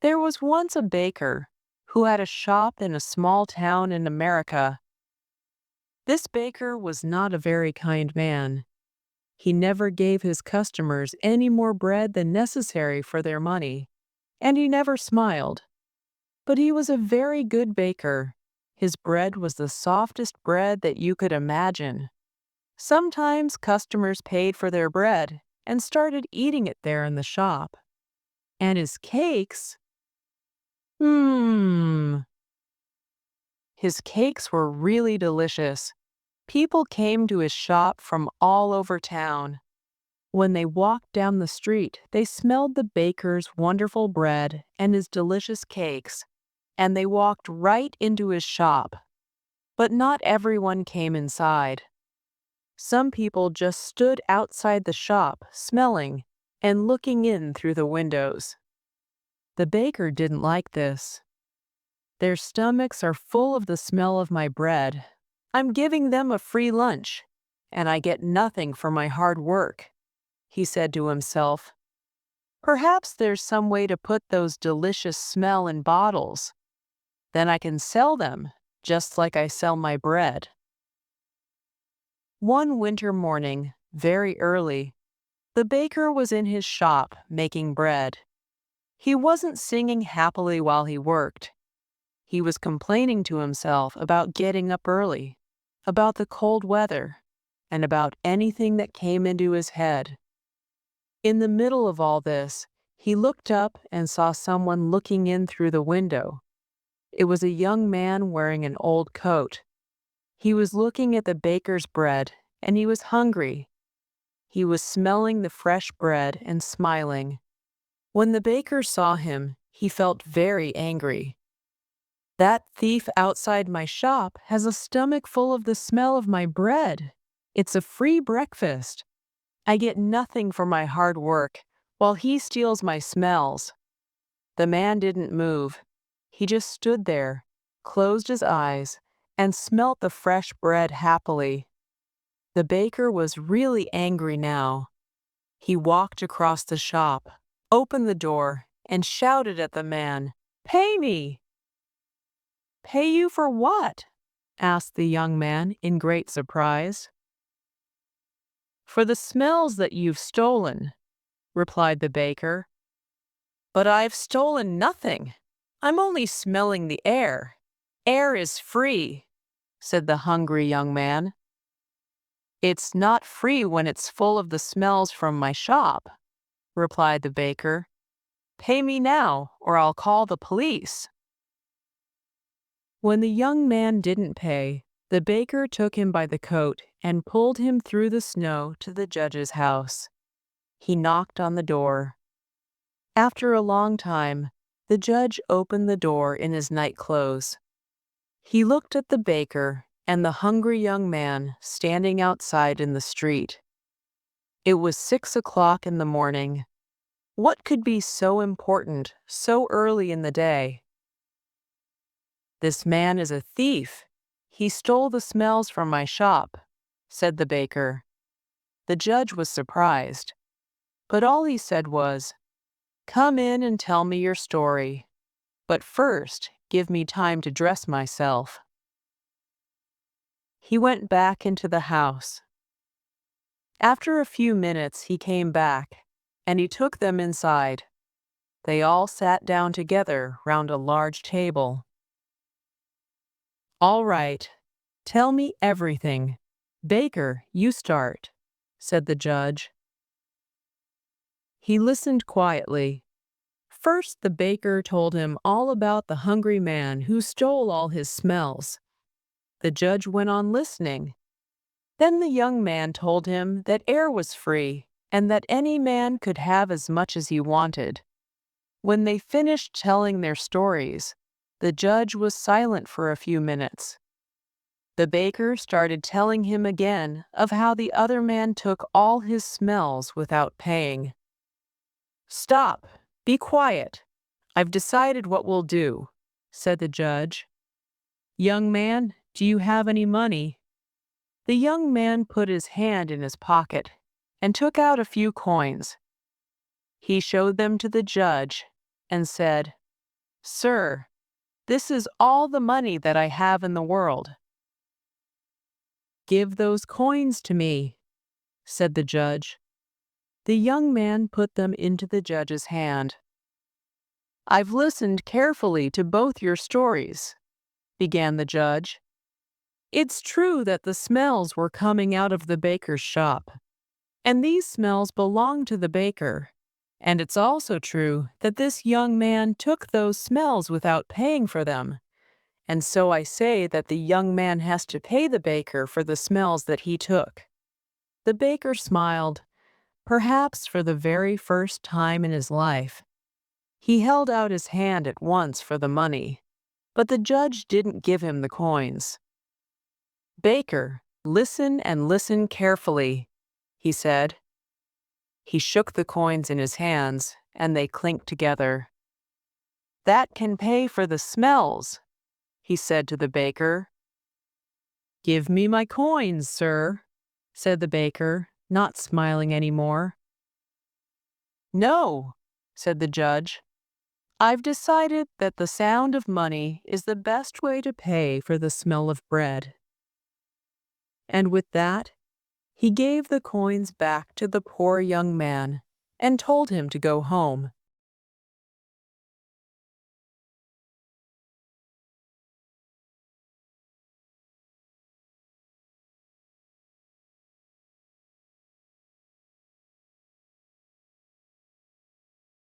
There was once a baker who had a shop in a small town in America. This baker was not a very kind man. He never gave his customers any more bread than necessary for their money, and he never smiled. But he was a very good baker. His bread was the softest bread that you could imagine. Sometimes customers paid for their bread and started eating it there in the shop. And his cakes, hmm, his cakes were really delicious. People came to his shop from all over town. When they walked down the street, they smelled the baker's wonderful bread and his delicious cakes, and they walked right into his shop. But not everyone came inside. Some people just stood outside the shop, smelling and looking in through the windows. The baker didn't like this. Their stomachs are full of the smell of my bread. I'm giving them a free lunch, and I get nothing for my hard work, he said to himself. Perhaps there's some way to put those delicious smell in bottles. Then I can sell them, just like I sell my bread. One winter morning, very early, the baker was in his shop making bread. He wasn't singing happily while he worked. He was complaining to himself about getting up early, about the cold weather, and about anything that came into his head. In the middle of all this, he looked up and saw someone looking in through the window. It was a young man wearing an old coat. He was looking at the baker's bread, and he was hungry. He was smelling the fresh bread and smiling. When the baker saw him, he felt very angry. That thief outside my shop has a stomach full of the smell of my bread. It's a free breakfast. I get nothing for my hard work, while he steals my smells. The man didn't move. He just stood there, closed his eyes, and smelt the fresh bread happily. The baker was really angry now. He walked across the shop, opened the door, and shouted at the man, "Pay me!" "Pay you for what?" asked the young man in great surprise. "For the smells that you've stolen," replied the baker. "But I've stolen nothing. I'm only smelling the air. Air is free," said the hungry young man. "It's not free when it's full of the smells from my shop," replied the baker. "Pay me now, or I'll call the police." When the young man didn't pay, the baker took him by the coat and pulled him through the snow to the judge's house. He knocked on the door. After a long time, the judge opened the door in his night clothes. He looked at the baker and the hungry young man standing outside in the street. It was 6 o'clock in the morning. What could be so important so early in the day? "This man is a thief. He stole the smells from my shop," said the baker. The judge was surprised, but all he said was, "Come in and tell me your story. But first, give me time to dress myself." He went back into the house. After a few minutes, he came back, and he took them inside. They all sat down together round a large table. "All right, tell me everything. Baker, you start," said the judge. He listened quietly. First, the baker told him all about the hungry man who stole all his smells. The judge went on listening. Then the young man told him that air was free and that any man could have as much as he wanted. When they finished telling their stories, the judge was silent for a few minutes. The baker started telling him again of how the other man took all his smells without paying. "Stop! Be quiet! I've decided what we'll do," said the judge. "Young man, do you have any money?" The young man put his hand in his pocket and took out a few coins. He showed them to the judge and said, "Sir, this is all the money that I have in the world." "Give those coins to me," said the judge. The young man put them into the judge's hand. "I've listened carefully to both your stories," began the judge. "It's true that the smells were coming out of the baker's shop, and these smells belong to the baker. And it's also true that this young man took those smells without paying for them. And so I say that the young man has to pay the baker for the smells that he took." The baker smiled, perhaps for the very first time in his life. He held out his hand at once for the money, but the judge didn't give him the coins. "Baker, listen and listen carefully," he said. He shook the coins in his hands, and they clinked together. "That can pay for the smells," he said to the baker. "Give me my coins, sir," said the baker, not smiling any more. "No," said the judge. "I've decided that the sound of money is the best way to pay for the smell of bread." And with that, he gave the coins back to the poor young man and told him to go home.